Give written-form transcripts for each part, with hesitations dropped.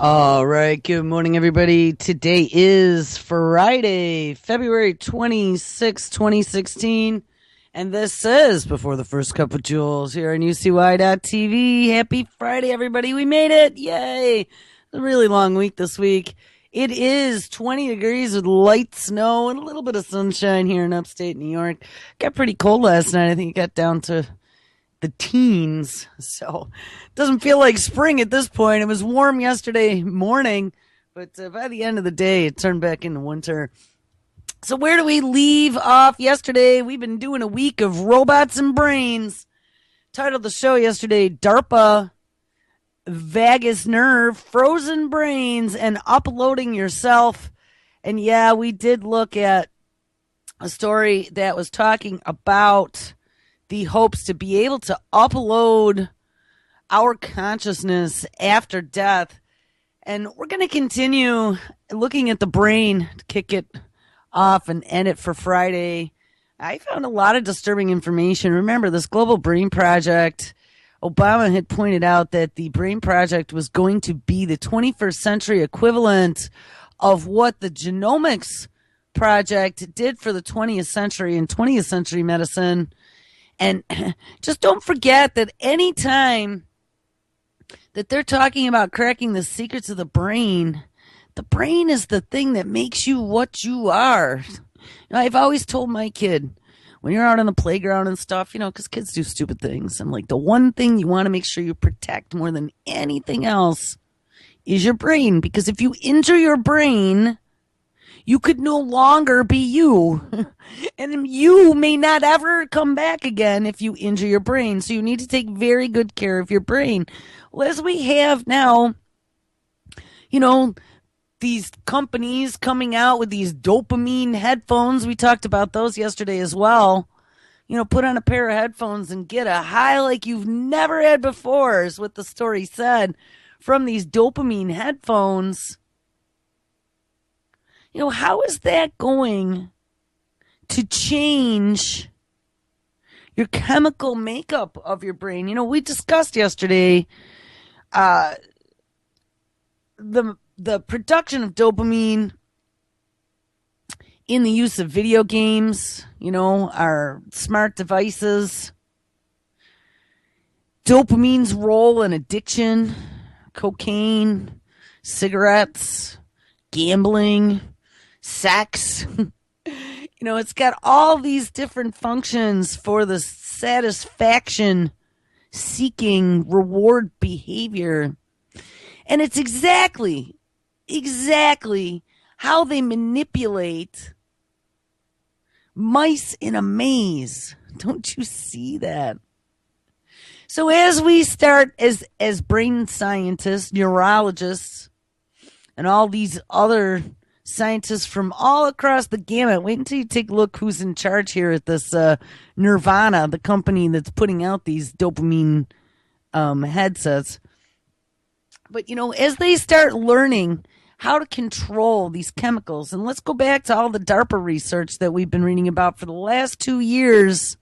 All right. Good morning, everybody. Today is Friday, February 26, 2016. And this is Before the First Cup of Jules here on UCY.TV. Happy Friday, everybody. We made it. Yay. It's a really long week this week. It is 20 degrees with light snow and a little bit of sunshine here in upstate New York. Got pretty cold last night. I think it got down to the teens. So it doesn't feel like spring at this point. It was warm yesterday morning, but by the end of the day, it turned back into winter. So where do we leave off yesterday? We've been doing a week of robots and brains. Titled the show yesterday, DARPA, Vagus Nerve, Frozen Brains, and Uploading Yourself. And yeah, we did look at a story that was talking about the hopes to be able to upload our consciousness after death. And we're going to continue looking at the brain to kick it off and end it for Friday. I found a lot of disturbing information. Remember, this Global Brain Project, Obama had pointed out that the Brain Project was going to be the 21st century equivalent of what the Genomics Project did for the 20th century and 20th century medicine. And just don't forget that any time that they're talking about cracking the secrets of the brain is the thing that makes you what you are. I've always told my kid, when you're out on the playground and stuff, because kids do stupid things. And like the one thing you want to make sure you protect more than anything else is your brain. Because if you injure your brain, you could no longer be you. And you may not ever come back again if you injure your brain. So you need to take very good care of your brain. Well, as we have now, these companies coming out with these dopamine headphones. We talked about those yesterday as well. Put on a pair of headphones and get a high like you've never had before, is what the story said, from these dopamine headphones. How is that going to change your chemical makeup of your brain? We discussed yesterday the production of dopamine in the use of video games, our smart devices, dopamine's role in addiction, cocaine, cigarettes, gambling, sex. It's got all these different functions for the satisfaction seeking reward behavior. And it's exactly how they manipulate mice in a maze. Don't you see that? So as we start as brain scientists, neurologists, and all these other scientists from all across the gamut. Wait until you take a look who's in charge here at this Nirvana, the company that's putting out these dopamine headsets. But, as they start learning how to control these chemicals, and let's go back to all the DARPA research that we've been reading about for the last 2 years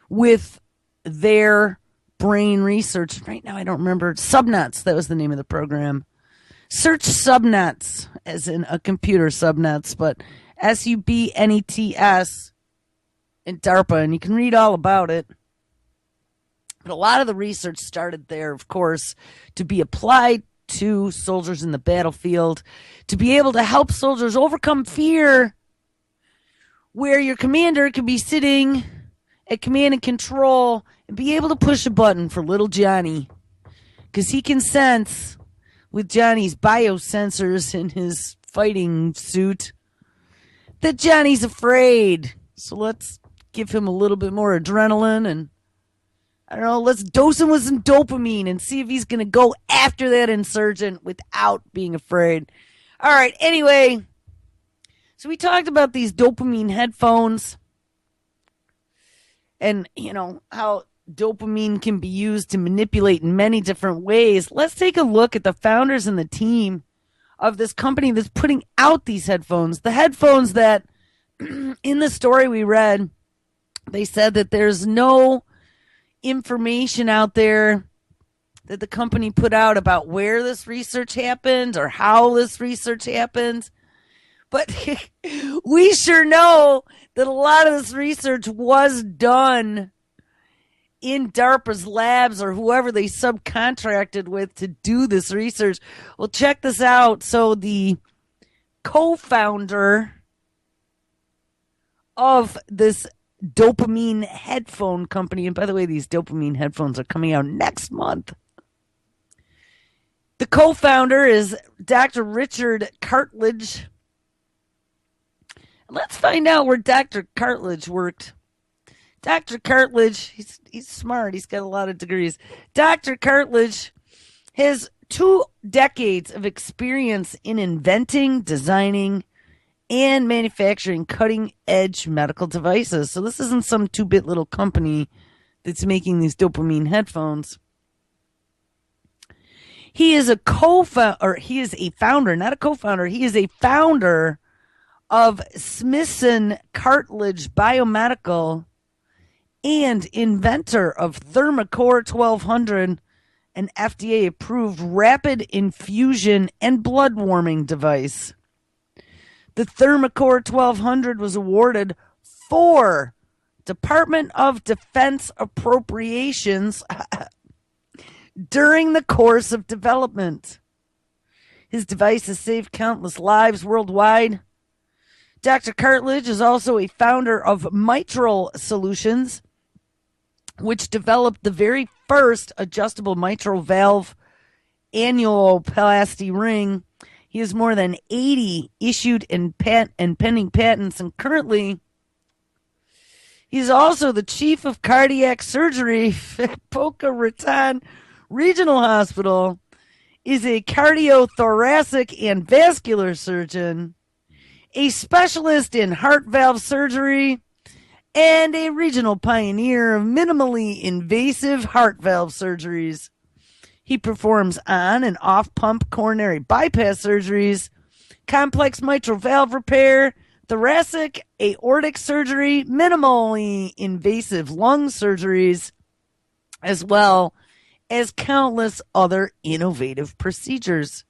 with their brain research. Right now, I don't remember. Subnuts, that was the name of the program. Search subnuts, as in a computer subnuts, but SUBNETS in DARPA, and you can read all about it. But a lot of the research started there, of course, to be applied to soldiers in the battlefield, to be able to help soldiers overcome fear, where your commander could be sitting at command and control and be able to push a button for little Johnny, because he can sense with Johnny's biosensors in his fighting suit that Johnny's afraid. So let's give him a little bit more adrenaline and, I don't know, let's dose him with some dopamine and see if he's going to go after that insurgent without being afraid. All right, anyway, so we talked about these dopamine headphones and, how dopamine can be used to manipulate in many different ways. Let's take a look at the founders and the team of this company that's putting out these headphones. The headphones that, in the story we read, they said that there's no information out there that the company put out about where this research happened or how this research happened. But we sure know that a lot of this research was done in DARPA's labs or whoever they subcontracted with to do this research. Well, check this out. So the co-founder of this Dopamine headphone company, and by the way, these Dopamine headphones are coming out next month. The co-founder is Dr. Richard Cartledge. Let's find out where Dr. Cartledge worked. Dr. Cartledge, he's smart. He's got a lot of degrees. Dr. Cartledge has 2 decades of experience in inventing, designing, and manufacturing cutting-edge medical devices. So this isn't some 2-bit little company that's making these Dopamine headphones. He is a founder, not a co-founder. He is a founder of Smithson Cartledge Biomedical and inventor of Thermacore 1200, an FDA-approved rapid infusion and blood warming device. The Thermacore 1200 was awarded 4 Department of Defense appropriations during the course of development. His device has saved countless lives worldwide. Dr. Cartledge is also a founder of Mitral Solutions, which developed the very first adjustable mitral valve annuloplasty ring. He has more than 80 issued and pending patents, and currently he's also the chief of cardiac surgery at Boca Raton Regional Hospital, is a cardiothoracic and vascular surgeon, a specialist in heart valve surgery, and a regional pioneer of minimally invasive heart valve surgeries. He performs on and off-pump coronary bypass surgeries, complex mitral valve repair, thoracic aortic surgery, minimally invasive lung surgeries, as well as countless other innovative procedures.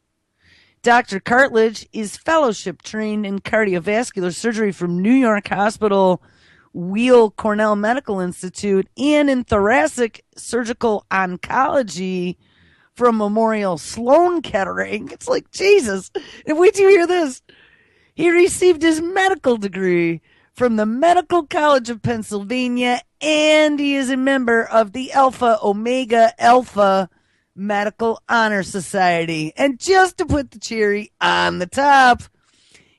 Dr. Cartledge is fellowship trained in cardiovascular surgery from New York Hospital Weill Cornell Medical Institute and in thoracic surgical oncology from Memorial Sloan Kettering. It's like, Jesus, wait till you hear this. He received his medical degree from the Medical College of Pennsylvania, and he is a member of the Alpha Omega Alpha Medical Honor Society. And just to put the cherry on the top,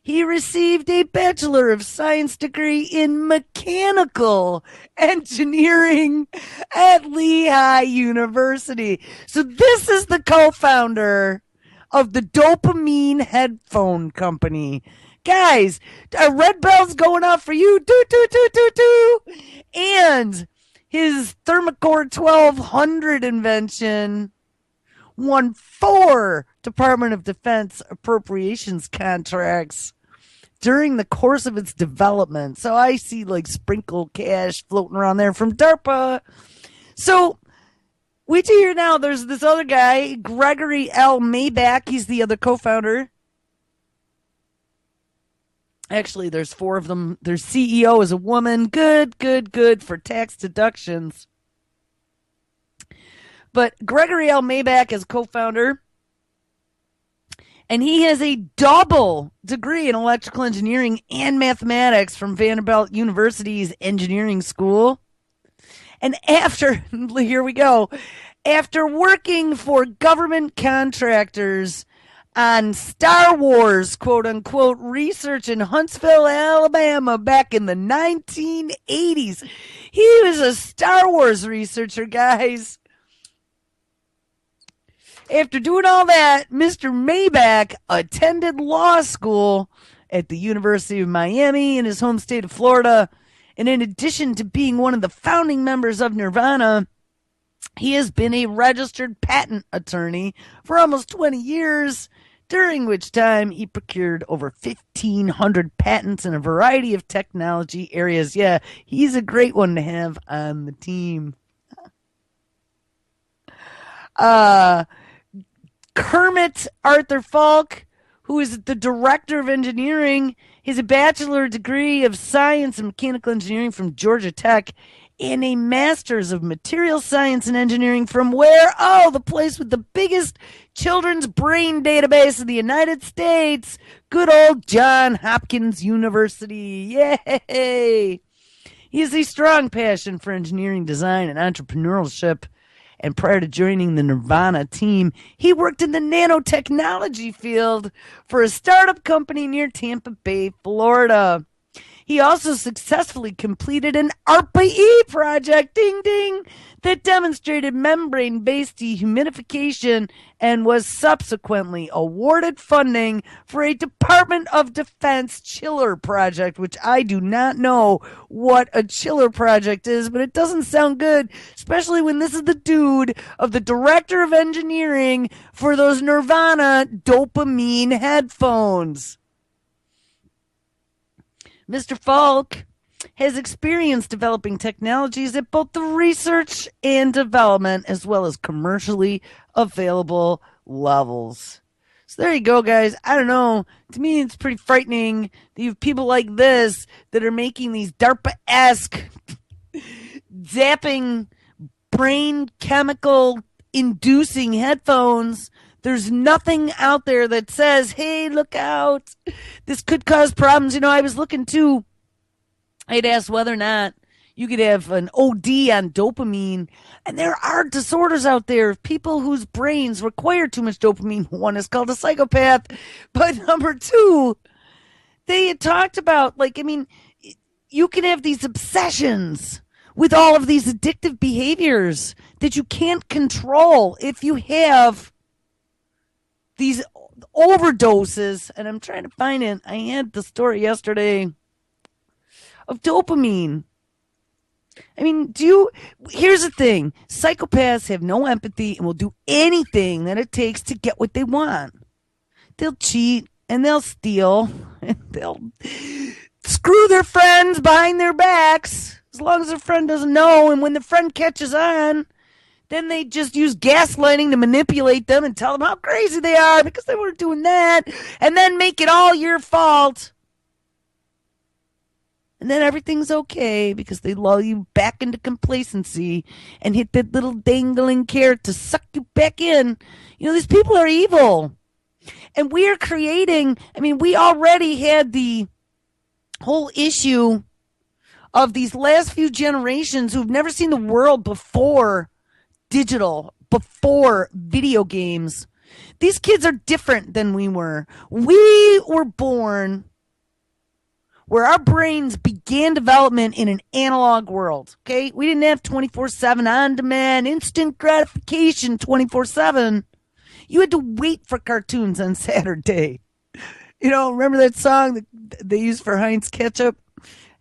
he received a Bachelor of Science degree in Mechanical Engineering at Lehigh University. So this is the co-founder of the Dopamine headphone company. Guys, a red bell's going off for you. Do, do, do, do, do. And his Thermacore 1200 invention won 4 Department of Defense appropriations contracts during the course of its development. So I see like sprinkle cash floating around there from DARPA. So wait till you hear now. There's this other guy, Gregory L. Maybach. He's the other co-founder. Actually, there's 4 of them. Their CEO is a woman. Good for tax deductions. But Gregory L. Maybach is co-founder. And he has a double degree in electrical engineering and mathematics from Vanderbilt University's engineering school. And here we go, after working for government contractors on Star Wars, quote unquote, research in Huntsville, Alabama back in the 1980s. He was a Star Wars researcher, guys. After doing all that, Mr. Maybach attended law school at the University of Miami in his home state of Florida. And in addition to being one of the founding members of Nirvana, he has been a registered patent attorney for almost 20 years, during which time he procured over 1,500 patents in a variety of technology areas. Yeah, he's a great one to have on the team. Uh, Kermit Arthur Falk, who is the director of engineering, has a bachelor degree of science and mechanical engineering from Georgia Tech and a master's of material science and engineering from where? Oh, the place with the biggest children's brain database in the United States. Good old John Hopkins University. Yay! He has a strong passion for engineering design and entrepreneurship. And prior to joining the Nirvana team, he worked in the nanotechnology field for a startup company near Tampa Bay, Florida. He also successfully completed an ARPA-E project, ding ding, that demonstrated membrane-based dehumidification and was subsequently awarded funding for a Department of Defense chiller project, which I do not know what a chiller project is, but it doesn't sound good, especially when this is the dude of the director of engineering for those Nirvana Dopamine headphones. Mr. Falk has experience developing technologies at both the research and development as well as commercially available levels. So there you go, guys. I don't know. To me, it's pretty frightening that you have people like this that are making these DARPA-esque zapping brain chemical inducing headphones. There's nothing out there that says, hey, look out. This could cause problems. You know, I was looking too. I'd asked whether or not you could have an OD on dopamine. And there are disorders out there, people whose brains require too much dopamine. One is called a psychopath. But number two, they had talked about, you can have these obsessions with all of these addictive behaviors that you can't control if you have these overdoses. And I'm trying to find it. I had the story yesterday of dopamine. I mean, here's the thing. Psychopaths have no empathy and will do anything that it takes to get what they want. They'll cheat and they'll steal and they'll screw their friends behind their backs as long as their friend doesn't know. And when the friend catches on, then they just use gaslighting to manipulate them and tell them how crazy they are because they weren't doing that, and then make it all your fault. And then everything's okay because they lull you back into complacency and hit that little dangling carrot to suck you back in. You know, these people are evil. And we are creating, we already had the whole issue of these last few generations who've never seen the world before digital, before video games. These kids are different than we were. We were born where our brains began development in an analog world. Okay? We didn't have 24/7 on-demand, instant gratification 24/7. You had to wait for cartoons on Saturday. You know, remember that song that they used for Heinz ketchup?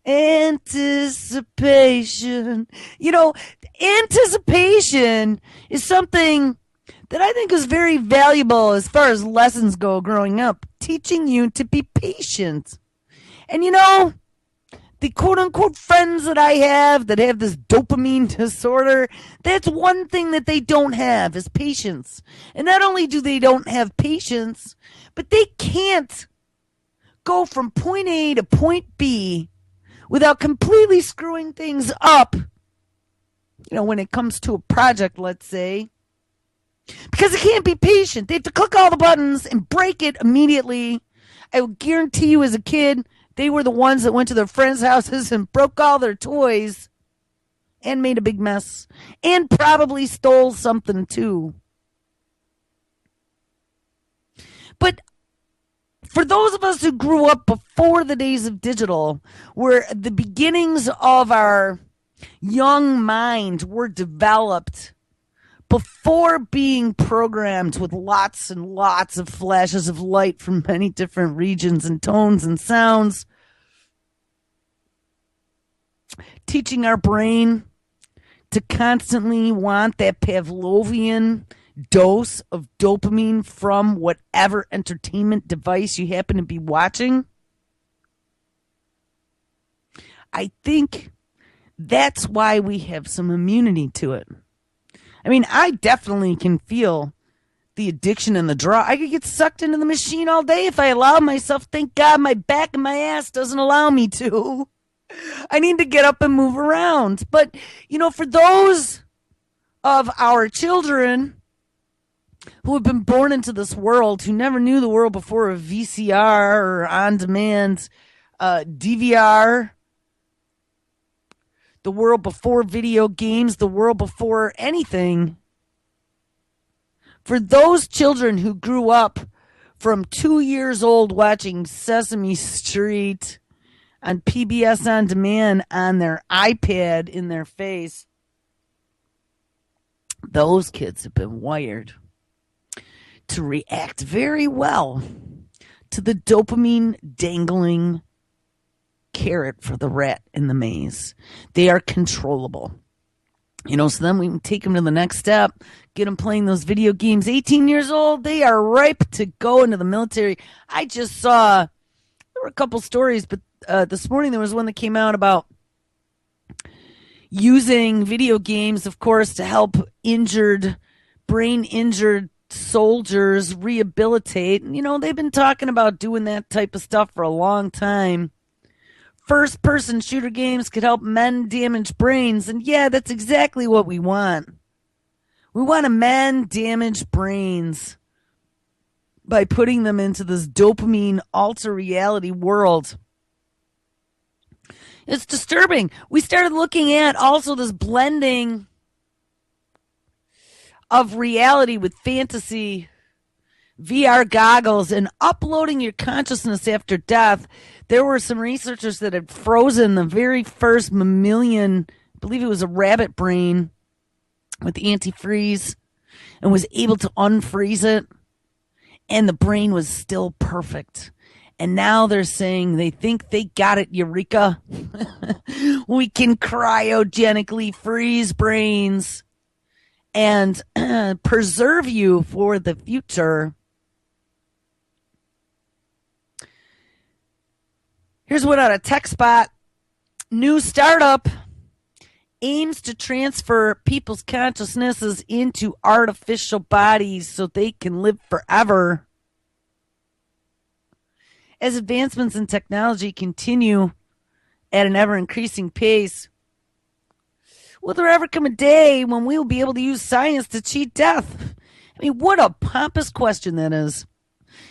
Anticipation. You know, anticipation is something that I think is very valuable as far as lessons go growing up, teaching you to be patient. And you know, the quote-unquote friends that I have that have this dopamine disorder, that's one thing that they don't have is patience. And not only do they don't have patience, but they can't go from point A to point B without completely screwing things up, you know, when it comes to a project, let's say, because they can't be patient. They have to click all the buttons and break it immediately. I will guarantee you as a kid, they were the ones that went to their friends' houses and broke all their toys and made a big mess and probably stole something too. But for those of us who grew up before the days of digital, where the beginnings of our young mind were developed before being programmed with lots and lots of flashes of light from many different regions and tones and sounds, teaching our brain to constantly want that Pavlovian dose of dopamine from whatever entertainment device you happen to be watching. I think that's why we have some immunity to it. I mean, I definitely can feel the addiction and the draw. I could get sucked into the machine all day if I allowed myself. Thank God my back and my ass doesn't allow me to. I need to get up and move around. But, for those of our children who have been born into this world, who never knew the world before a VCR or on-demand DVR, the world before video games, the world before anything, for those children who grew up from 2 years old watching Sesame Street on PBS On Demand on their iPad in their face, those kids have been wired to react very well to the dopamine dangling carrot for the rat in the maze. They are controllable. So then we can take them to the next step, get them playing those video games. 18 years old, they are ripe to go into the military. I just saw, there were a couple stories, but this morning there was one that came out about using video games, of course, to help brain injured soldiers rehabilitate. They've been talking about doing that type of stuff for a long time. First-person shooter games could help mend damaged brains, and yeah, that's exactly what we want. We want to mend damaged brains by putting them into this dopamine alter reality world. It's disturbing. We started looking at also this blending of reality with fantasy, VR goggles, and uploading your consciousness after death. There were some researchers that had frozen the very first mammalian, I believe it was a rabbit brain, with antifreeze, and was able to unfreeze it, and the brain was still perfect. And now they're saying they think they got it, Eureka. We can cryogenically freeze brains and preserve you for the future. Here's one on a tech spot. New startup aims to transfer people's consciousnesses into artificial bodies so they can live forever. As advancements in technology continue at an ever-increasing pace, will there ever come a day when we will be able to use science to cheat death? I mean, what a pompous question that is.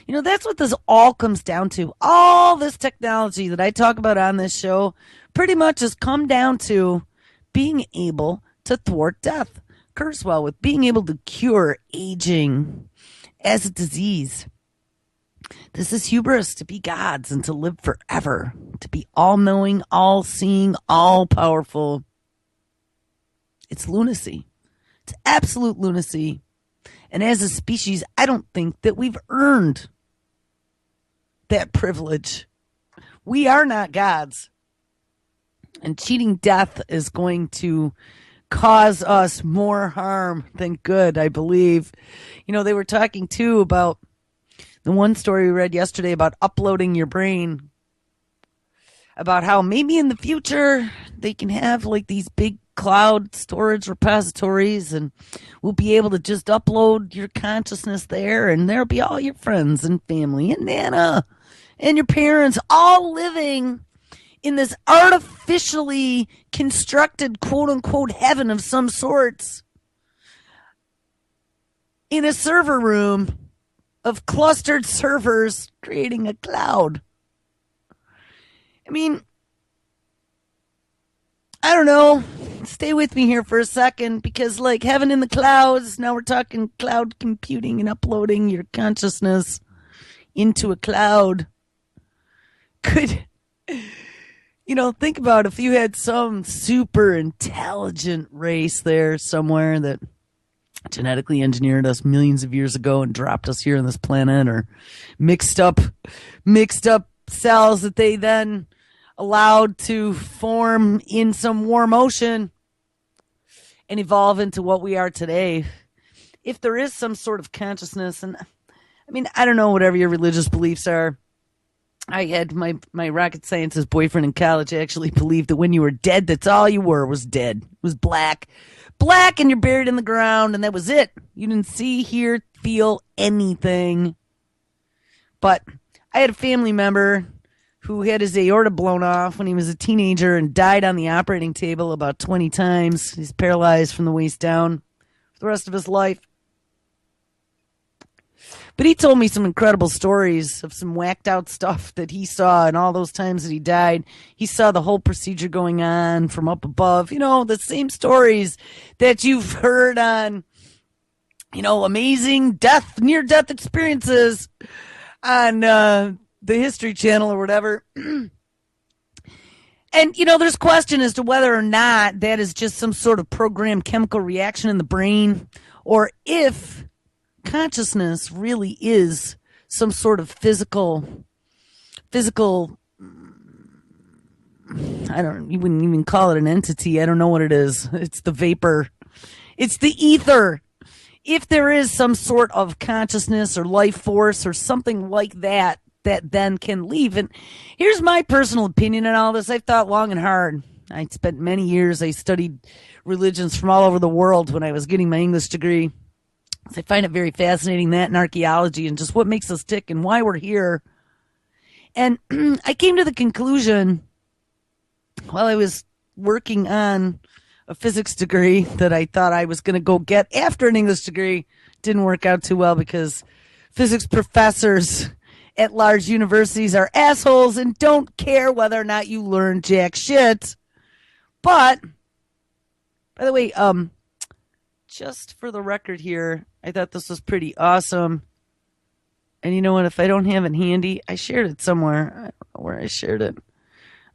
That's what this all comes down to. All this technology that I talk about on this show pretty much has come down to being able to thwart death. Kurzweil with being able to cure aging as a disease. This is hubris, to be gods and to live forever, to be all-knowing, all-seeing, all-powerful. It's lunacy. It's absolute lunacy. And as a species, I don't think that we've earned that privilege. We are not gods. And cheating death is going to cause us more harm than good, I believe. They were talking, too, about the one story we read yesterday about uploading your brain, about how maybe in the future they can have like these big cloud storage repositories, and we'll be able to just upload your consciousness there, and there'll be all your friends and family and Nana and your parents all living in this artificially constructed quote-unquote heaven of some sorts in a server room of clustered servers creating a cloud. I mean, I don't know. Stay with me here for a second, because like heaven in the clouds, now we're talking cloud computing and uploading your consciousness into a cloud. Could, think about if you had some super intelligent race there somewhere that genetically engineered us millions of years ago and dropped us here on this planet, or mixed up cells that they then allowed to form in some warm ocean and evolve into what we are today. If there is some sort of consciousness, and I mean, I don't know, whatever your religious beliefs are, I had my rocket sciences boyfriend in college actually believed that when you were dead, that's all you were was dead. It was black. Black, and you're buried in the ground, and that was it. You didn't see, hear, feel anything. But I had a family member who had his aorta blown off when he was a teenager and died on the operating table about 20 times. He's paralyzed from the waist down for the rest of his life. But he told me some incredible stories of some whacked out stuff that he saw, and all those times that he died. He saw the whole procedure going on from up above. You know, the same stories that you've heard on, amazing near death experiences on the History Channel or whatever. And, there's question as to whether or not that is just some sort of programmed chemical reaction in the brain, or if consciousness really is some sort of physical, you wouldn't even call it an entity. I don't know what it is. It's the vapor. It's the ether. If there is some sort of consciousness or life force or something like that then can leave. And here's my personal opinion on all this. I've thought long and hard. I spent many years, I studied religions from all over the world when I was getting my English degree. I find it very fascinating, that and archaeology and just what makes us tick and why we're here. And I came to the conclusion while I was working on a physics degree that I thought I was going to go get after an English degree. Didn't work out too well because physics professors at large universities are assholes and don't care whether or not you learn jack shit. But, by the way, just for the record here, I thought this was pretty awesome. And you know what? If I don't have it handy, I shared it somewhere. I don't know where I shared it.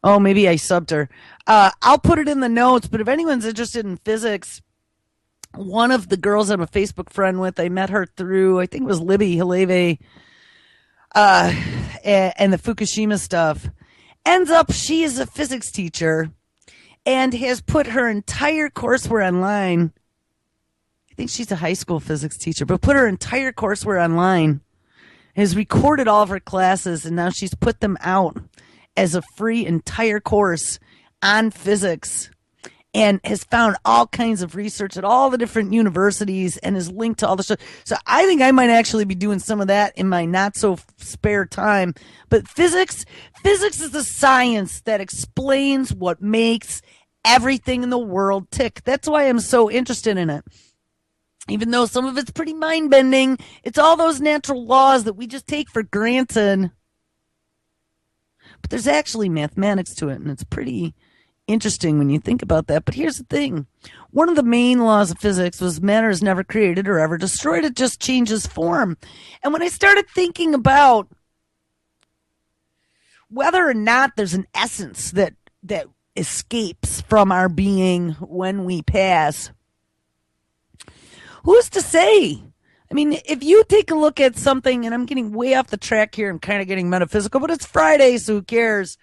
Oh, maybe I subbed her. I'll put it in the notes, but if anyone's interested in physics, one of the girls I'm a Facebook friend with, I met her through, I think it was Libby Haleve, and the Fukushima stuff. Ends up, she is a physics teacher and has put her entire courseware online. I think she's a high school physics teacher, but put her entire courseware online, has recorded all of her classes, and now she's put them out as a free entire course on physics, and has found all kinds of research at all the different universities and is linked to all the stuff. So I think I might actually be doing some of that in my not so spare time. But physics is the science that explains what makes everything in the world tick. That's why I'm so interested in it. Even though some of it's pretty mind-bending, it's all those natural laws that we just take for granted. But there's actually mathematics to it, and it's pretty interesting when you think about that. But here's the thing. One of the main laws of physics was matter is never created or ever destroyed. It just changes form. And when I started thinking about whether or not there's an essence that escapes from our being when we pass, who's to say? I mean, if you take a look at something, and I'm getting way off the track here, I'm kind of getting metaphysical, but it's Friday, so who cares?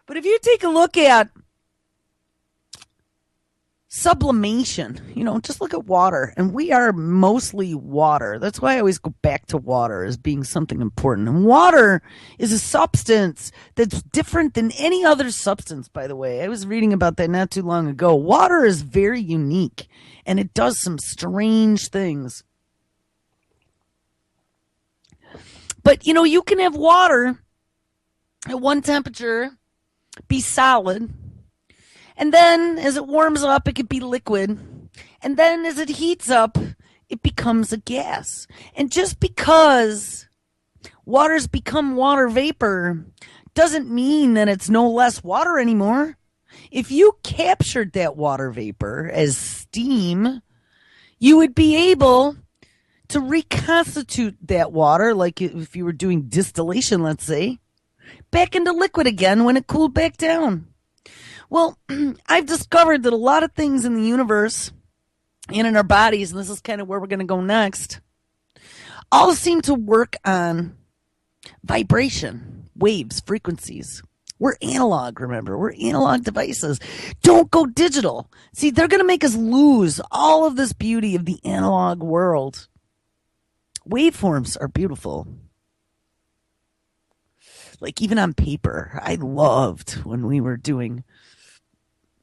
But if you take a look at sublimation, just look at water, and we are mostly water. That's why I always go back to water as being something important. And water is a substance that's different than any other substance, by the way. I was reading about that not too long ago. Water is very unique, and it does some strange things. But, you can have water at one temperature be solid, and then as it warms up, it could be liquid, and then as it heats up, it becomes a gas. And just because water's become water vapor doesn't mean that it's no less water anymore. If you captured that water vapor as steam, you would be able to reconstitute that water, like if you were doing distillation, let's say, back into liquid again when it cooled back down. Well, I've discovered that a lot of things in the universe and in our bodies, and this is kind of where we're going to go next, all seem to work on vibration, waves, frequencies. We're analog, remember. We're analog devices. Don't go digital. See, they're going to make us lose all of this beauty of the analog world. Waveforms are beautiful. like even on paper, I loved when we were doing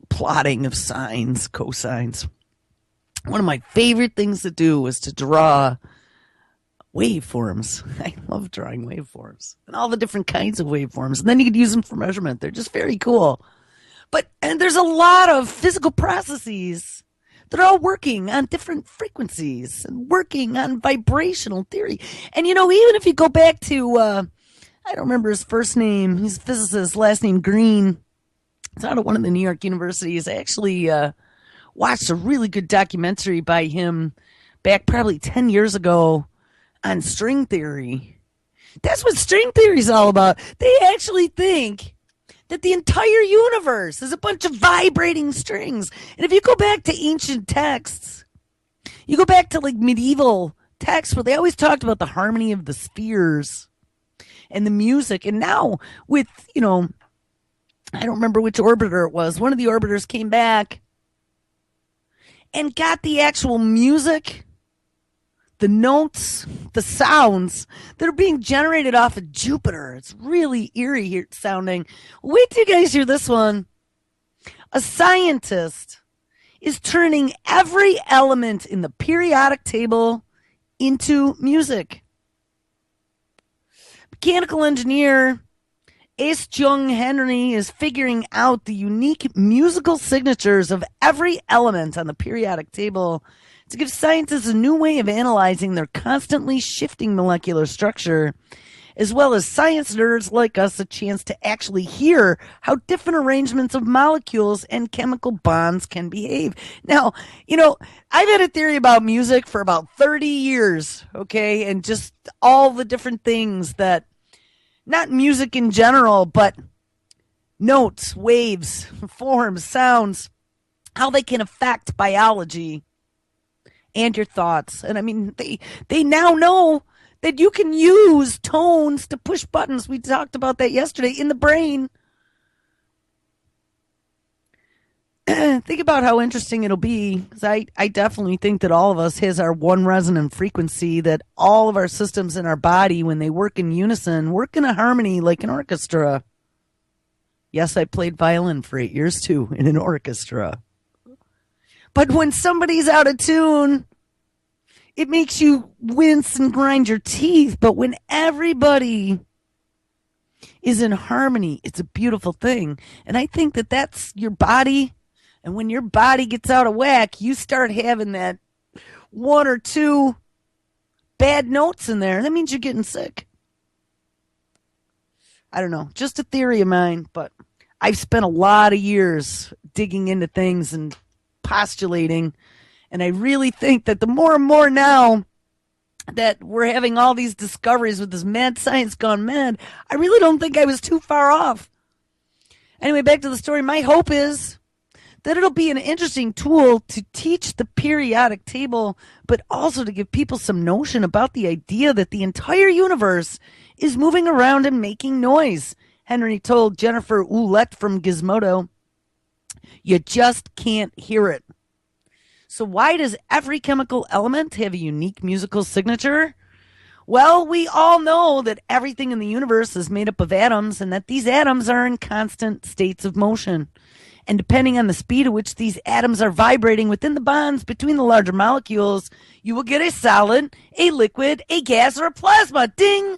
plotting of sines, cosines. One of my favorite things to do was to draw waveforms. I love drawing waveforms and all the different kinds of waveforms. And then you could use them for measurement. They're just very cool. And there's a lot of physical processes that are all working on different frequencies and working on vibrational theory. And, even if you go back to, I don't remember his first name. He's a physicist, last name Green. It's out of one of the New York universities. I actually watched a really good documentary by him back probably 10 years ago on string theory. That's what string theory is all about. They actually think that the entire universe is a bunch of vibrating strings. And if you go back to ancient texts, you go back to like medieval texts where they always talked about the harmony of the spheres and the music. And now with, I don't remember which orbiter it was. One of the orbiters came back and got the actual music, the notes, the sounds that are being generated off of Jupiter. It's really eerie here sounding. Wait till you guys hear this one. A scientist is turning every element in the periodic table into music. Mechanical engineer S. Jung Henry is figuring out the unique musical signatures of every element on the periodic table to give scientists a new way of analyzing their constantly shifting molecular structure, as well as science nerds like us a chance to actually hear how different arrangements of molecules and chemical bonds can behave. Now, I've had a theory about music for about 30 years, okay, and just all the different things that, not music in general, but notes, waves, forms, sounds, how they can affect biology and your thoughts. And I mean, they now know that you can use tones to push buttons. We talked about that yesterday in the brain. Think about how interesting it'll be, because I definitely think that all of us has our one resonant frequency, that all of our systems in our body, when they work in unison, work in a harmony like an orchestra. Yes, I played violin for 8 years too in an orchestra. But when somebody's out of tune, it makes you wince and grind your teeth. But when everybody is in harmony, it's a beautiful thing. And I think that that's your body. And when your body gets out of whack, you start having that one or two bad notes in there. That means you're getting sick. I don't know, just a theory of mine, but I've spent a lot of years digging into things and postulating. And I really think that the more and more now that we're having all these discoveries with this mad science gone mad, I really don't think I was too far off. Anyway, back to the story. My hope is that it'll be an interesting tool to teach the periodic table, but also to give people some notion about the idea that the entire universe is moving around and making noise. Henry told Jennifer Ouellette from Gizmodo, "You just can't hear it." So why does every chemical element have a unique musical signature? Well, we all know that everything in the universe is made up of atoms, and that these atoms are in constant states of motion. And depending on the speed at which these atoms are vibrating within the bonds between the larger molecules, you will get a solid, a liquid, a gas, or a plasma. Ding!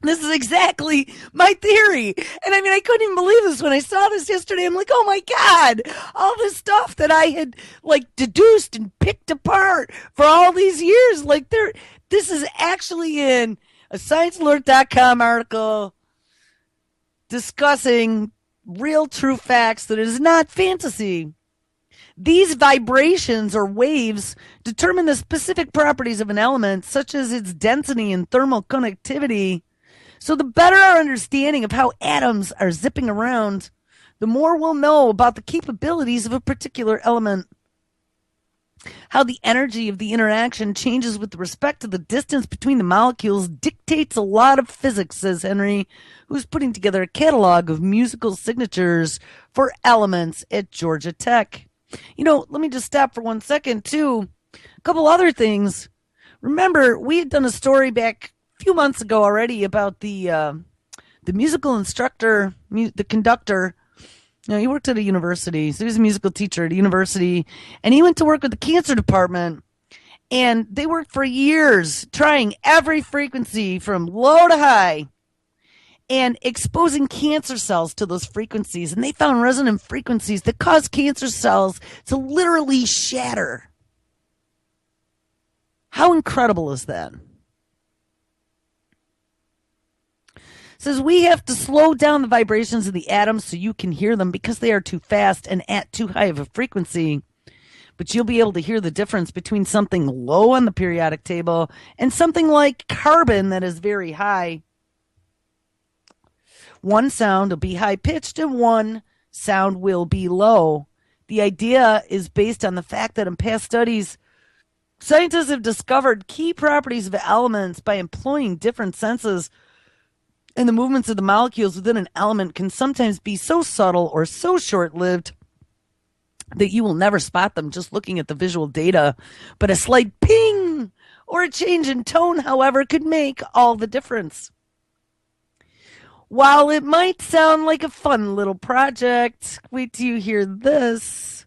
This is exactly my theory. And I mean, I couldn't even believe this when I saw this yesterday. I'm like, oh my God, all this stuff that I had deduced and picked apart for all these years. This is actually in a ScienceAlert.com article discussing real true facts that it is not fantasy. These vibrations or waves determine the specific properties of an element, such as its density and thermal conductivity. So the better our understanding of how atoms are zipping around, the more we'll know about the capabilities of a particular element. How the energy of the interaction changes with respect to the distance between the molecules dictates a lot of physics, says Henry, who's putting together a catalog of musical signatures for elements at Georgia Tech. Let me just stop for 1 second, too. A couple other things. Remember, we had done a story back a few months ago already about the the musical instructor, the conductor, he worked at a university, so he was a musical teacher at a university, and he went to work with the cancer department, and they worked for years trying every frequency from low to high and exposing cancer cells to those frequencies, and they found resonant frequencies that cause cancer cells to literally shatter. How incredible is that? Says we have to slow down the vibrations of the atoms so you can hear them because they are too fast and at too high of a frequency. But you'll be able to hear the difference between something low on the periodic table and something like carbon that is very high. One sound will be high-pitched and one sound will be low. The idea is based on the fact that in past studies, scientists have discovered key properties of elements by employing different senses, and the movements of the molecules within an element can sometimes be so subtle or so short-lived that you will never spot them just looking at the visual data. But a slight ping or a change in tone, however, could make all the difference. While it might sound like a fun little project, wait till you hear this.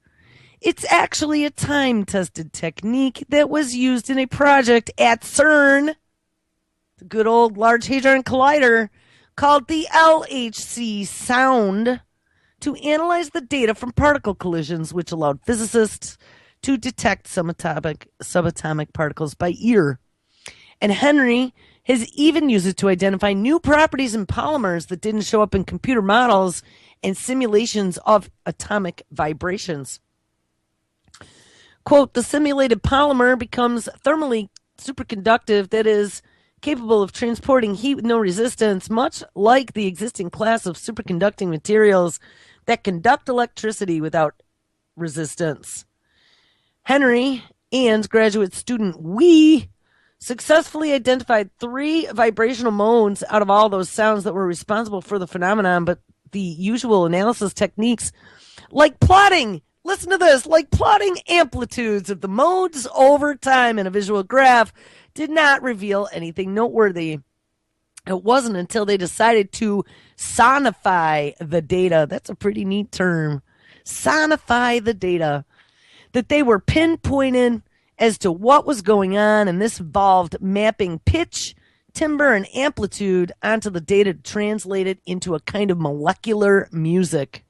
It's actually a time-tested technique that was used in a project at CERN, the good old Large Hadron Collider, called the LHC sound, to analyze the data from particle collisions, which allowed physicists to detect subatomic particles by ear. And Henry has even used it to identify new properties in polymers that didn't show up in computer models and simulations of atomic vibrations. Quote, the simulated polymer becomes thermally superconductive, that is, capable of transporting heat with no resistance, much like the existing class of superconducting materials that conduct electricity without resistance. Henry and graduate student Wee successfully identified 3 vibrational modes out of all those sounds that were responsible for the phenomenon, but the usual analysis techniques, like plotting, listen to this, like plotting amplitudes of the modes over time in a visual graph, did not reveal anything noteworthy. It wasn't until they decided to sonify the data, that's a pretty neat term, sonify the data, that they were pinpointed as to what was going on, and this involved mapping pitch, timbre, and amplitude onto the data to translate it into a kind of molecular music.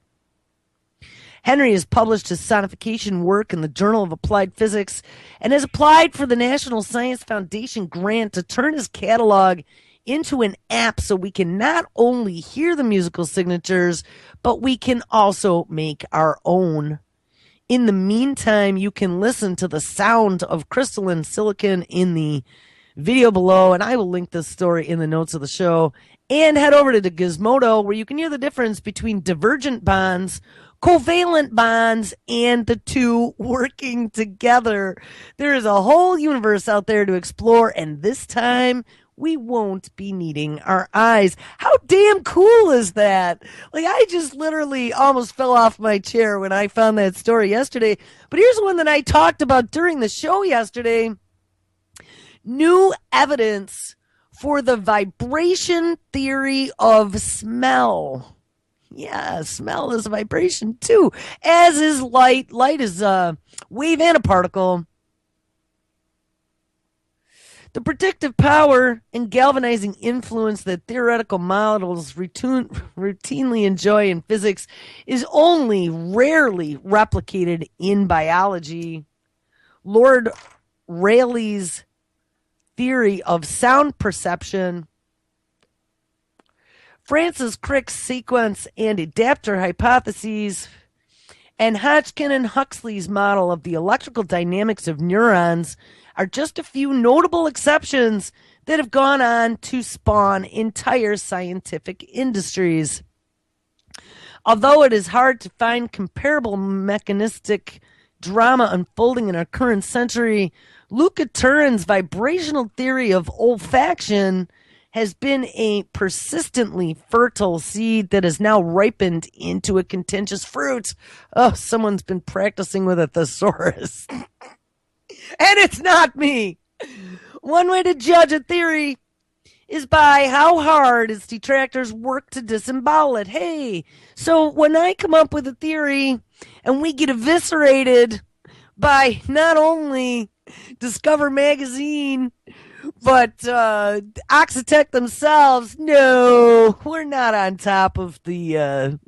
Henry has published his sonification work in the Journal of Applied Physics and has applied for the National Science Foundation grant to turn his catalog into an app so we can not only hear the musical signatures, but we can also make our own. In the meantime, you can listen to the sound of crystalline silicon in the video below, and I will link this story in the notes of the show, and head over to the Gizmodo where you can hear the difference between divergent bonds, covalent bonds, and the two working together. There is a whole universe out there to explore, and this time we won't be needing our eyes. How damn cool is that? Like, I just literally almost fell off my chair when I found that story yesterday. But here's one that I talked about during the show yesterday. New evidence for the vibration theory of smell. Yeah, smell is a vibration too, as is light. Light is a wave and a particle. The predictive power and galvanizing influence that theoretical models routinely enjoy in physics is only rarely replicated in biology. Lord Rayleigh's theory of sound perception, Francis Crick's sequence and adapter hypotheses, and Hodgkin and Huxley's model of the electrical dynamics of neurons are just a few notable exceptions that have gone on to spawn entire scientific industries. Although it is hard to find comparable mechanistic drama unfolding in our current century, Luca Turin's vibrational theory of olfaction has been a persistently fertile seed that has now ripened into a contentious fruit. Oh, someone's been practicing with a thesaurus. And it's not me. One way to judge a theory is by how hard its detractors work to disembowel it. Hey, so when I come up with a theory and we get eviscerated by not only Discover Magazine, but Oxitec themselves, no, we're not on top of the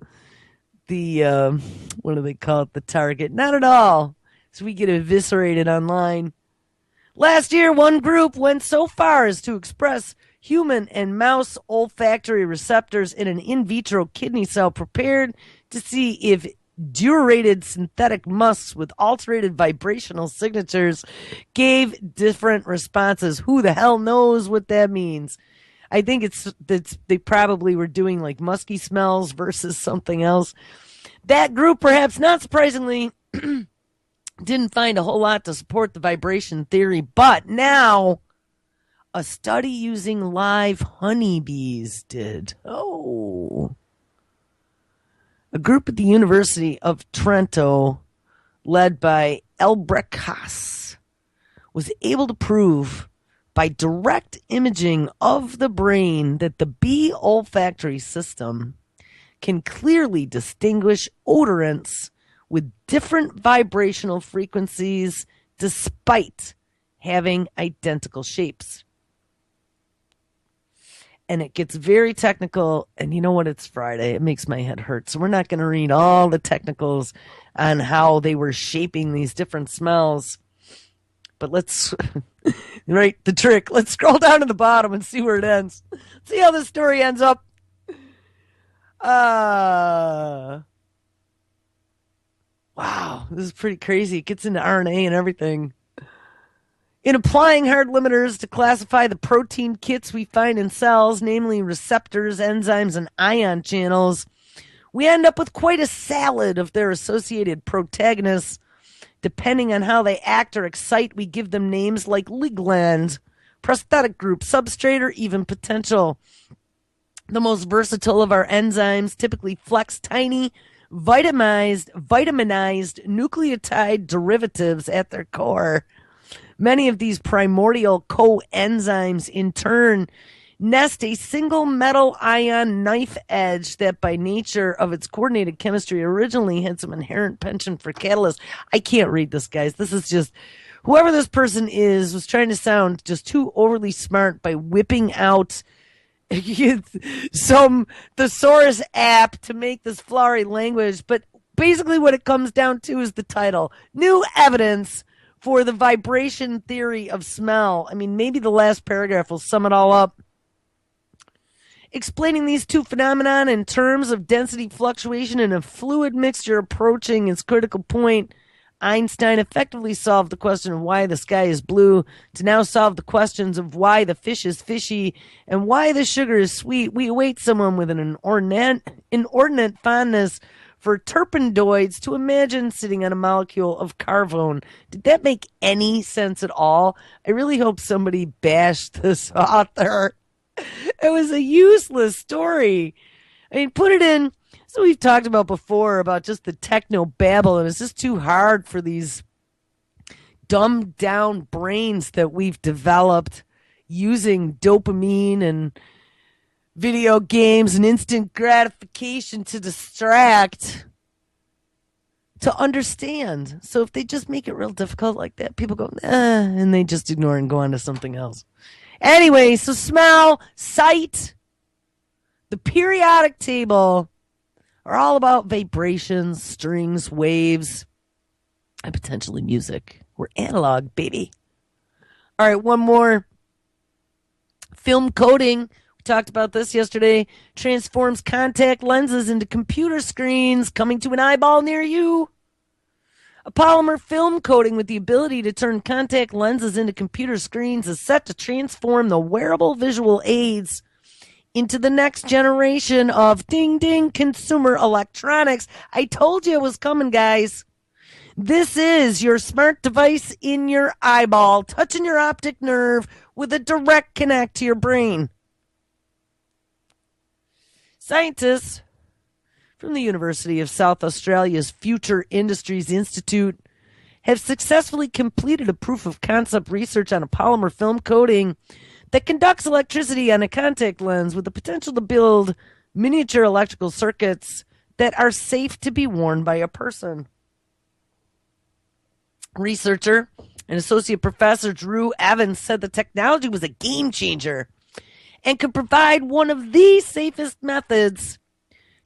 what do they call it, the target. Not at all. So we get eviscerated online. Last year, one group went so far as to express human and mouse olfactory receptors in an in vitro kidney cell prepared to see if deuterated synthetic musks with alterated vibrational signatures gave different responses. Who the hell knows what that means? I think it's they probably were doing like musky smells versus something else. That group, perhaps not surprisingly, didn't find a whole lot to support the vibration theory, but now a study using live honeybees did. Oh. A group at the University of Trento, led by Elbrecht, was able to prove by direct imaging of the brain that the bee olfactory system can clearly distinguish odorants with different vibrational frequencies despite having identical shapes. And it gets very technical, and you know what? It's Friday. It makes my head hurt. So we're not going to read all the technicals on how they were shaping these different smells. But let's, right, the trick. Let's scroll down to the bottom and see where it ends. See how this story ends up. Wow, this is pretty crazy. It gets into RNA and everything. In applying hard limiters to classify the protein kits we find in cells, namely receptors, enzymes, and ion channels, we end up with quite a salad of their associated protagonists. Depending on how they act or excite, we give them names like ligand, prosthetic group, substrate, or even potential. The most versatile of our enzymes typically flex tiny, vitaminized nucleotide derivatives at their core. Many of these primordial coenzymes, in turn, nest a single metal ion knife edge that, by nature of its coordinated chemistry, originally had some inherent penchant for catalysts. I can't read this, guys. This is just, whoever this person is was trying to sound just too overly smart by whipping out some thesaurus app to make this flowery language. But basically what it comes down to is the title. New evidence for the vibration theory of smell. I mean, maybe the last paragraph will sum it all up. Explaining these two phenomena in terms of density fluctuation in a fluid mixture approaching its critical point, Einstein effectively solved the question of why the sky is blue to now solve the questions of why the fish is fishy and why the sugar is sweet. We await someone with an inordinate fondness for terpenoids to imagine sitting on a molecule of carbone. Did that make any sense at all? I really hope somebody bashed this author. It was a useless story. I mean, put it in. So we've talked about before about just the techno babble, and it's just too hard for these dumbed down brains that we've developed using dopamine and video games and instant gratification to distract, to understand. So if they just make it real difficult like that, people go, and they just ignore and go on to something else. Anyway, so smell, sight, the periodic table are all about vibrations, strings, waves, and potentially music. We're analog, baby. All right, one more. Film coating. We talked about this yesterday. Transforms contact lenses into computer screens coming to an eyeball near you. A polymer film coating with the ability to turn contact lenses into computer screens is set to transform the wearable visual aids into the next generation of ding-ding consumer electronics. I told you it was coming, guys. This is your smart device in your eyeball, touching your optic nerve with a direct connect to your brain. Scientists from the University of South Australia's Future Industries Institute have successfully completed a proof of concept research on a polymer film coating that conducts electricity on a contact lens with the potential to build miniature electrical circuits that are safe to be worn by a person. Researcher and associate professor Drew Evans said the technology was a game changer and could provide one of the safest methods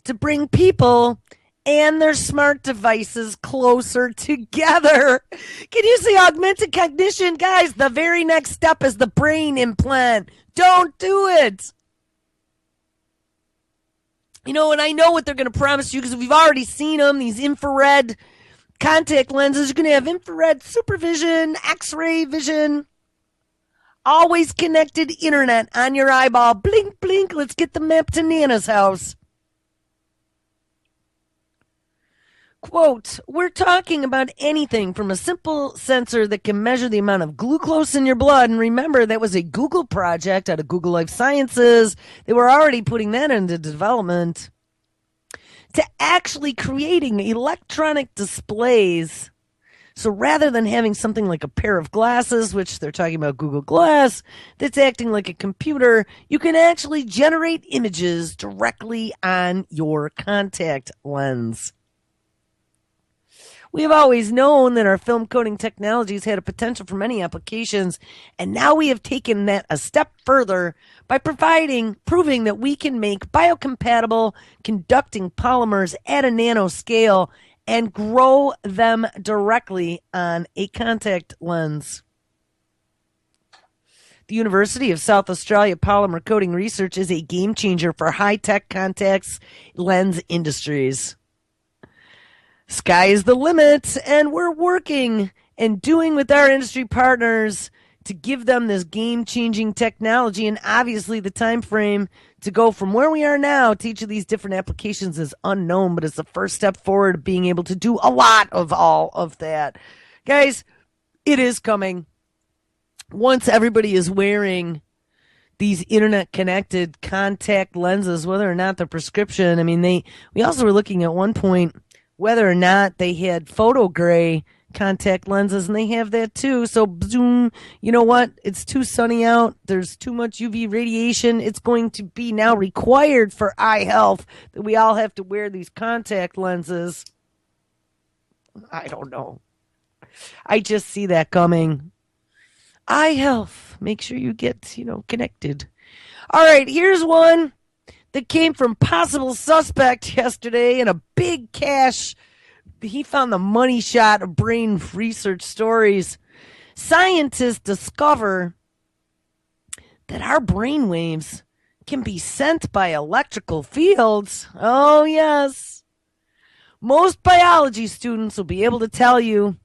to bring people and their smart devices closer together. Can you see augmented cognition? Guys, the very next step is the brain implant. Don't do it. You know, and I know what they're going to promise you because we've already seen them, these infrared contact lenses. You're going to have infrared supervision, x-ray vision, always connected internet on your eyeball. Blink, blink. Let's get the map to Nana's house. Quote, we're talking about anything from a simple sensor that can measure the amount of glucose in your blood. And remember, that was a Google project out of Google Life Sciences. They were already putting that into development. To actually creating electronic displays. So rather than having something like a pair of glasses, which they're talking about Google Glass, that's acting like a computer, you can actually generate images directly on your contact lens. We have always known that our film coating technologies had a potential for many applications, and now we have taken that a step further by proving that we can make biocompatible conducting polymers at a nanoscale and grow them directly on a contact lens. The University of South Australia Polymer Coating Research is a game changer for high-tech contacts lens industries. Sky is the limit, and we're working and doing with our industry partners to give them this game-changing technology. And obviously the time frame to go from where we are now to each of these different applications is unknown, but it's the first step forward to being able to do a lot of all of that. Guys, it is coming. Once everybody is wearing these internet-connected contact lenses, whether or not they're prescription, I mean, we also were looking at one point whether or not they had photo gray contact lenses, and they have that too. So, zoom, you know what? It's too sunny out. There's too much UV radiation. It's going to be now required for eye health that we all have to wear these contact lenses. I don't know. I just see that coming. Eye health. Make sure you get, connected. All right, here's one that came from Possible Suspect yesterday in a big cache. He found the money shot of brain research stories. Scientists discover that our brain waves can be sent by electrical fields. Oh, yes. Most biology students will be able to tell you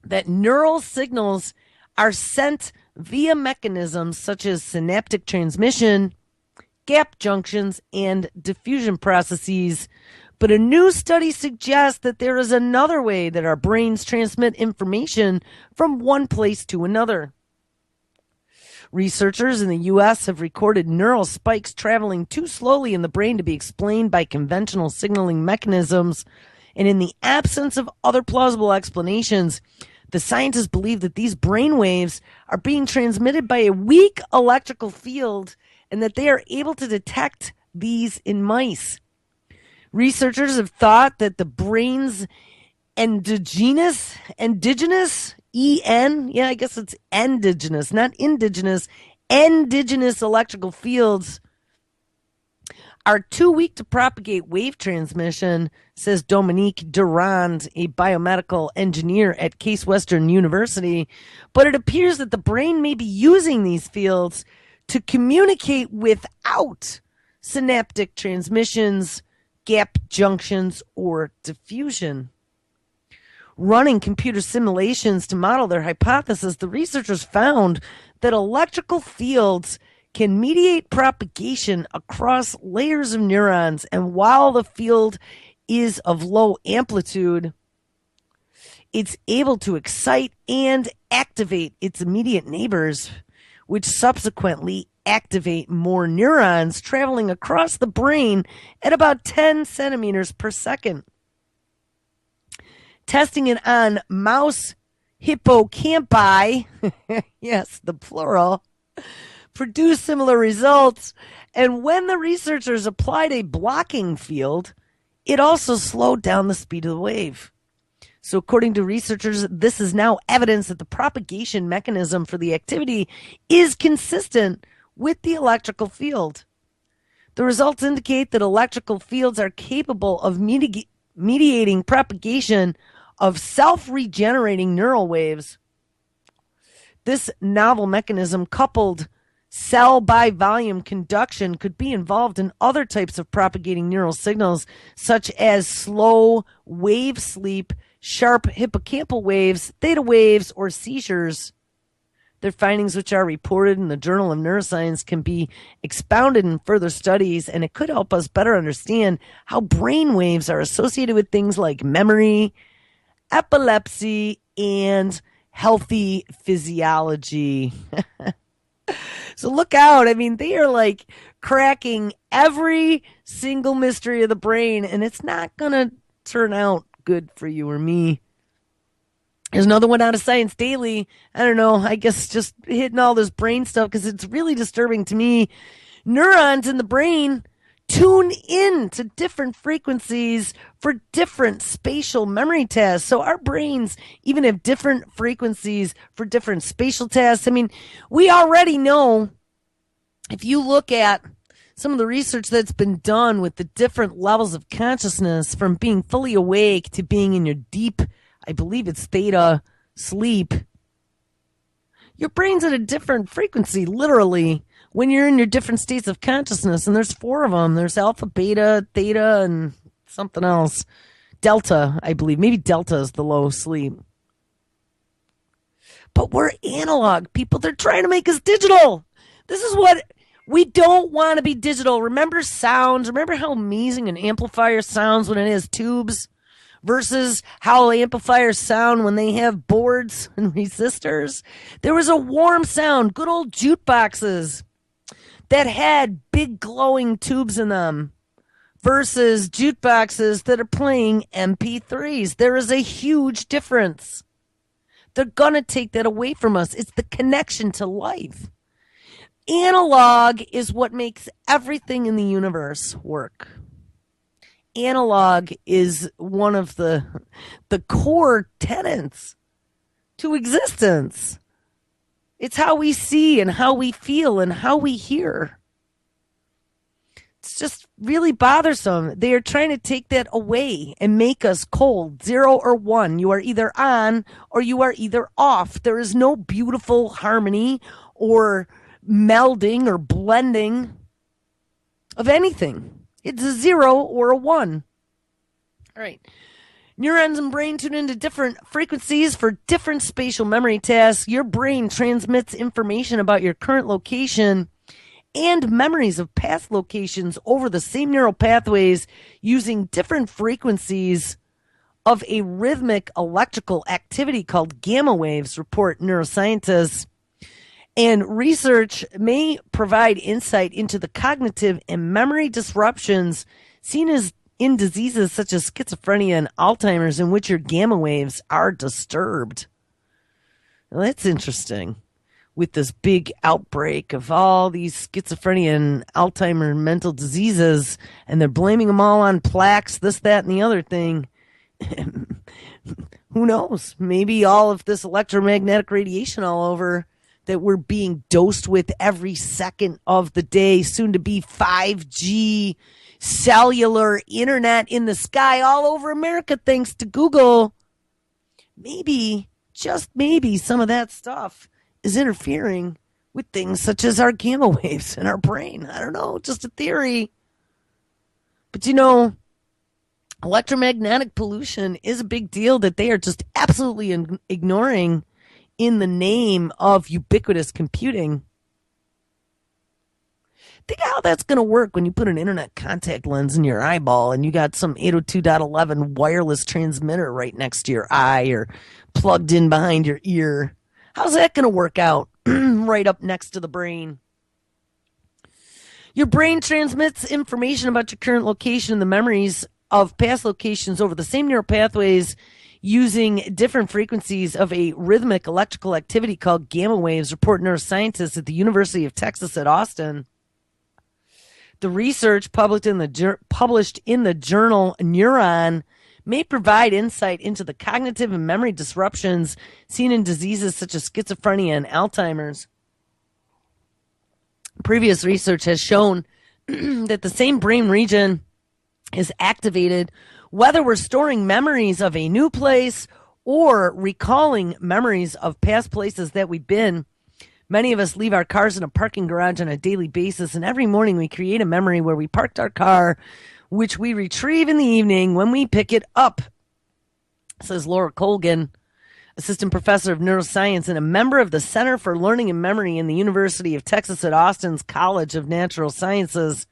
that neural signals are sent via mechanisms such as synaptic transmission, gap junctions, and diffusion processes. But a new study suggests that there is another way that our brains transmit information from one place to another. Researchers in the U.S. have recorded neural spikes traveling too slowly in the brain to be explained by conventional signaling mechanisms. And in the absence of other plausible explanations, the scientists believe that these brain waves are being transmitted by a weak electrical field and that they are able to detect these in mice. Researchers have thought that the brain's endogenous, I guess it's endogenous, not indigenous, endogenous electrical fields are too weak to propagate wave transmission, says Dominique Durand, a biomedical engineer at Case Western University. But it appears that the brain may be using these fields to communicate without synaptic transmissions, gap junctions, or diffusion. Running computer simulations to model their hypothesis, the researchers found that electrical fields can mediate propagation across layers of neurons, and while the field is of low amplitude, it's able to excite and activate its immediate neighbors, which subsequently activate more neurons traveling across the brain at about 10 centimeters per second. Testing it on mouse hippocampi, yes, the plural, produced similar results. And when the researchers applied a blocking field, it also slowed down the speed of the wave. So according to researchers, this is now evidence that the propagation mechanism for the activity is consistent with the electrical field. The results indicate that electrical fields are capable of mediating propagation of self-regenerating neural waves. This novel mechanism, coupled cell by volume conduction, could be involved in other types of propagating neural signals, such as slow wave sleep, sharp hippocampal waves, theta waves, or seizures. Their findings, which are reported in the Journal of Neuroscience, can be expounded in further studies, and it could help us better understand how brain waves are associated with things like memory, epilepsy, and healthy physiology. So look out. I mean, they are like cracking every single mystery of the brain, and it's not going to turn out good for you or me. There's another one out of Science Daily. I don't know. I guess just hitting all this brain stuff because it's really disturbing to me. Neurons in the brain tune in to different frequencies for different spatial memory tasks. So our brains even have different frequencies for different spatial tasks. I mean, we already know, if you look at some of the research that's been done with the different levels of consciousness, from being fully awake to being in your deep, I believe it's theta sleep, your brain's at a different frequency, literally, when you're in your different states of consciousness. And there's 4 of them. There's alpha, beta, theta, and something else. Delta, I believe. Maybe delta is the low sleep. But we're analog, people. They're trying to make us digital. This is what we don't want to be digital. Remember sounds? Remember how amazing an amplifier sounds when it has tubes versus how amplifiers sound when they have boards and resistors? There was a warm sound, good old jukeboxes that had big glowing tubes in them versus jukeboxes that are playing MP3s. There is a huge difference. They're going to take that away from us. It's the connection to life. Analog is what makes everything in the universe work. Analog is one of the core tenets to existence. It's how we see and how we feel and how we hear. It's just really bothersome. They are trying to take that away and make us cold, 0 or 1. You are either on or you are either off. There is no beautiful harmony or melding or blending of anything. It's a 0 or a 1. All right. Neurons and brain tune into different frequencies for different spatial memory tasks. Your brain transmits information about your current location and memories of past locations over the same neural pathways using different frequencies of a rhythmic electrical activity called gamma waves, report neuroscientists. And research may provide insight into the cognitive and memory disruptions seen as in diseases such as schizophrenia and Alzheimer's, in which your gamma waves are disturbed. Well, that's interesting. With this big outbreak of all these schizophrenia and Alzheimer's mental diseases, and they're blaming them all on plaques, this, that, and the other thing. Who knows? Maybe all of this electromagnetic radiation all over that we're being dosed with every second of the day, soon to be 5G cellular internet in the sky all over America thanks to Google. Maybe, just maybe, some of that stuff is interfering with things such as our gamma waves in our brain. I don't know, just a theory. But you know, electromagnetic pollution is a big deal that they are just absolutely ignoring in the name of ubiquitous computing. Think how that's going to work when you put an internet contact lens in your eyeball and you got some 802.11 wireless transmitter right next to your eye or plugged in behind your ear. How's that going to work out? Right up next to the brain. Your brain transmits information about your current location and the memories of past locations over the same neural pathways using different frequencies of a rhythmic electrical activity called gamma waves, report neuroscientists at the University of Texas at Austin. The research published in the journal Neuron may provide insight into the cognitive and memory disruptions seen in diseases such as schizophrenia and Alzheimer's. Previous research has shown that the same brain region is activated whether we're storing memories of a new place or recalling memories of past places that we've been. Many of us leave our cars in a parking garage on a daily basis, and every morning we create a memory where we parked our car, which we retrieve in the evening when we pick it up, says Laura Colgan, assistant professor of neuroscience and a member of the Center for Learning and Memory in the University of Texas at Austin's College of Natural Sciences.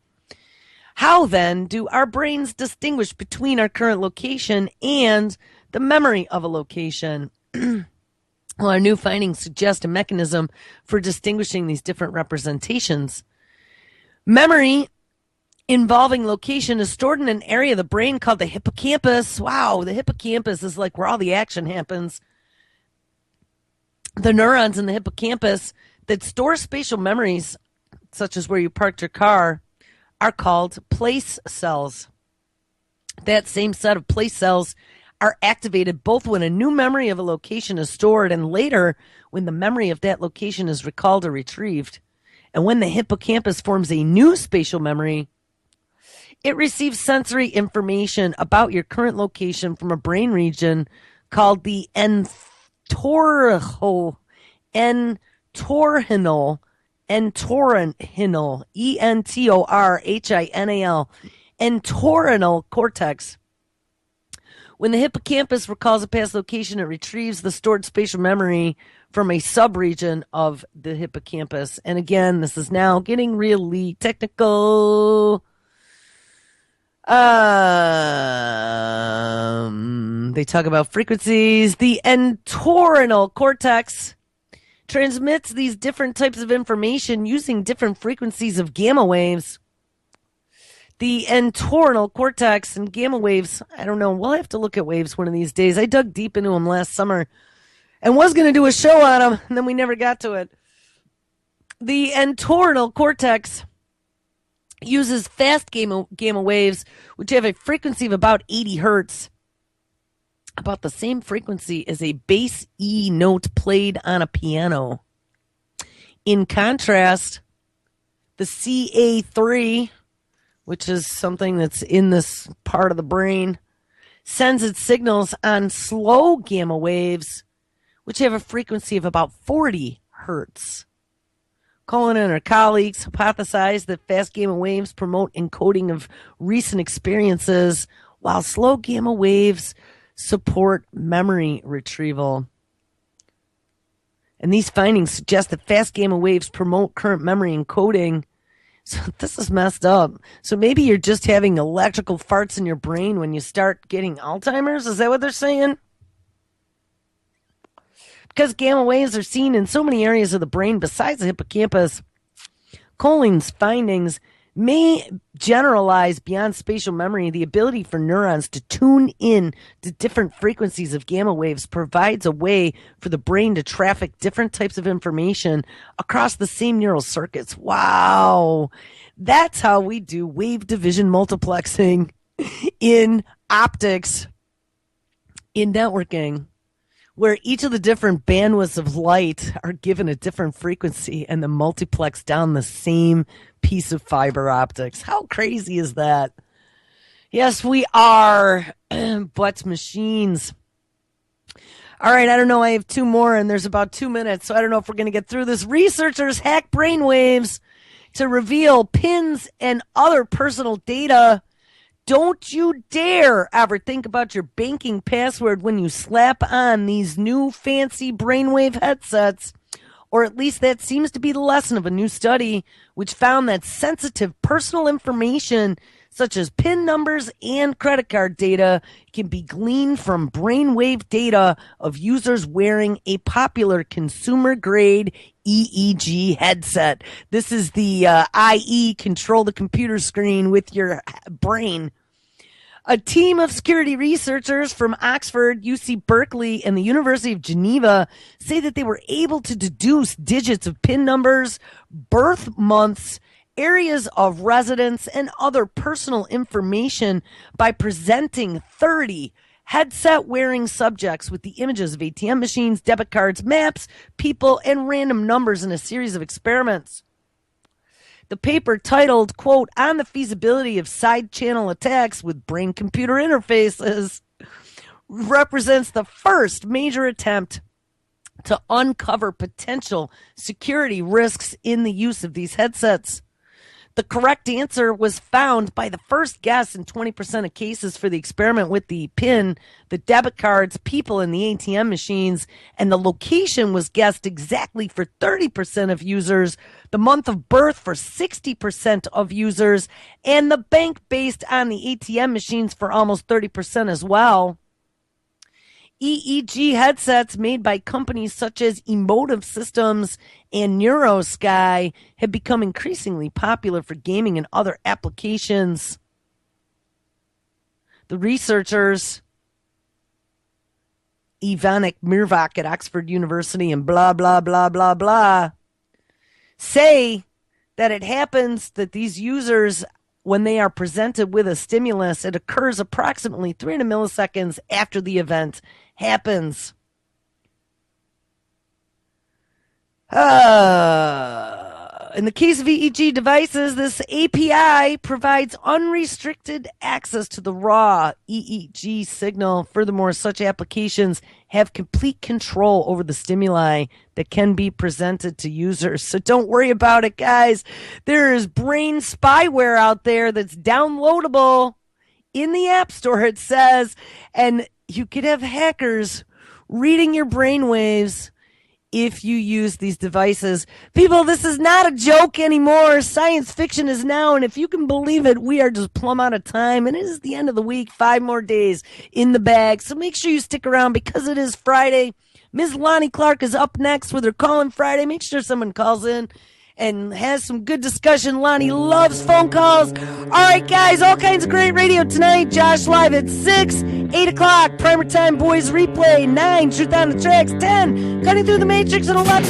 How, then, do our brains distinguish between our current location and the memory of a location? Well, our new findings suggest a mechanism for distinguishing these different representations. Memory involving location is stored in an area of the brain called the hippocampus. Wow, the hippocampus is like where all the action happens. The neurons in the hippocampus that store spatial memories, such as where you parked your car, are called place cells. That same set of place cells are activated both when a new memory of a location is stored and later when the memory of that location is recalled or retrieved. And when the hippocampus forms a new spatial memory, it receives sensory information about your current location from a brain region called the entorhinal, entorhinal, entorhinal cortex. When the hippocampus recalls a past location, it retrieves the stored spatial memory from a subregion of the hippocampus. And again, this is now getting really technical. They talk about frequencies. The entorhinal cortex transmits these different types of information using different frequencies of gamma waves. The entorhinal cortex and gamma waves, I don't know, we'll have to look at waves one of these days. I dug deep into them last summer and was going to do a show on them, and then we never got to it. The entorhinal cortex uses fast gamma waves, which have a frequency of about 80 hertz, about the same frequency as a bass E note played on a piano. In contrast, the CA3, which is something that's in this part of the brain, sends its signals on slow gamma waves, which have a frequency of about 40 hertz. Colin and her colleagues hypothesized that fast gamma waves promote encoding of recent experiences, while slow gamma waves support memory retrieval. And these findings suggest that fast gamma waves promote current memory encoding. So this is messed up. So maybe you're just having electrical farts in your brain when you start getting Alzheimer's? Is that what they're saying? Because gamma waves are seen in so many areas of the brain besides the hippocampus, Colin's findings may generalize beyond spatial memory. The ability for neurons to tune in to different frequencies of gamma waves provides a way for the brain to traffic different types of information across the same neural circuits. Wow. That's how we do wave division multiplexing in optics, in networking, where each of the different bandwidths of light are given a different frequency and then multiplex down the same piece of fiber optics. How crazy is that? Yes, we are, but machines. All right, I don't know. I have two more, and there's about 2 minutes, so I don't know if we're going to get through this. Researchers hack brainwaves to reveal pins and other personal data. Don't you dare ever think about your banking password when you slap on these new fancy brainwave headsets. Or at least that seems to be the lesson of a new study, which found that sensitive personal information such as PIN numbers and credit card data can be gleaned from brainwave data of users wearing a popular consumer-grade EEG headset. This is the IE control the computer screen with your brain. A team of security researchers from Oxford, UC Berkeley, and the University of Geneva say that they were able to deduce digits of PIN numbers, birth months, areas of residence, and other personal information by presenting 30 headset-wearing subjects with the images of ATM machines, debit cards, maps, people, and random numbers in a series of experiments. The paper titled, quote, On the Feasibility of Side-Channel Attacks with Brain-Computer Interfaces, represents the first major attempt to uncover potential security risks in the use of these headsets. The correct answer was found by the first guess in 20% of cases for the experiment with the PIN, the debit cards, people in the ATM machines, and the location was guessed exactly for 30% of users, the month of birth for 60% of users, and the bank based on the ATM machines for almost 30% as well. EEG headsets made by companies such as Emotive Systems and NeuroSky have become increasingly popular for gaming and other applications. The researchers, Ivanek Mirvak at Oxford University and blah, blah, blah, blah, blah, say that it happens that these users, when they are presented with a stimulus, it occurs approximately 300 milliseconds after the event happens. In the case of EEG devices, this API provides unrestricted access to the raw EEG signal. Furthermore, such applications have complete control over the stimuli that can be presented to users. So don't worry about it, guys. There is brain spyware out there that's downloadable in the App Store, it says, and you could have hackers reading your brainwaves if you use these devices. People, this is not a joke anymore. Science fiction is now, and if you can believe it, we are just plumb out of time, and it is the end of the week, 5 more days in the bag. So make sure you stick around because it is Friday. Ms. Lonnie Clark is up next with her Call-In Friday. Make sure someone calls in and has some good discussion. Lonnie loves phone calls. All right, guys, all kinds of great radio tonight. Josh live at 6, 8 o'clock, Primer Time Boys replay, 9, Truth on the Tracks, 10, Cutting Through the Matrix, and 11.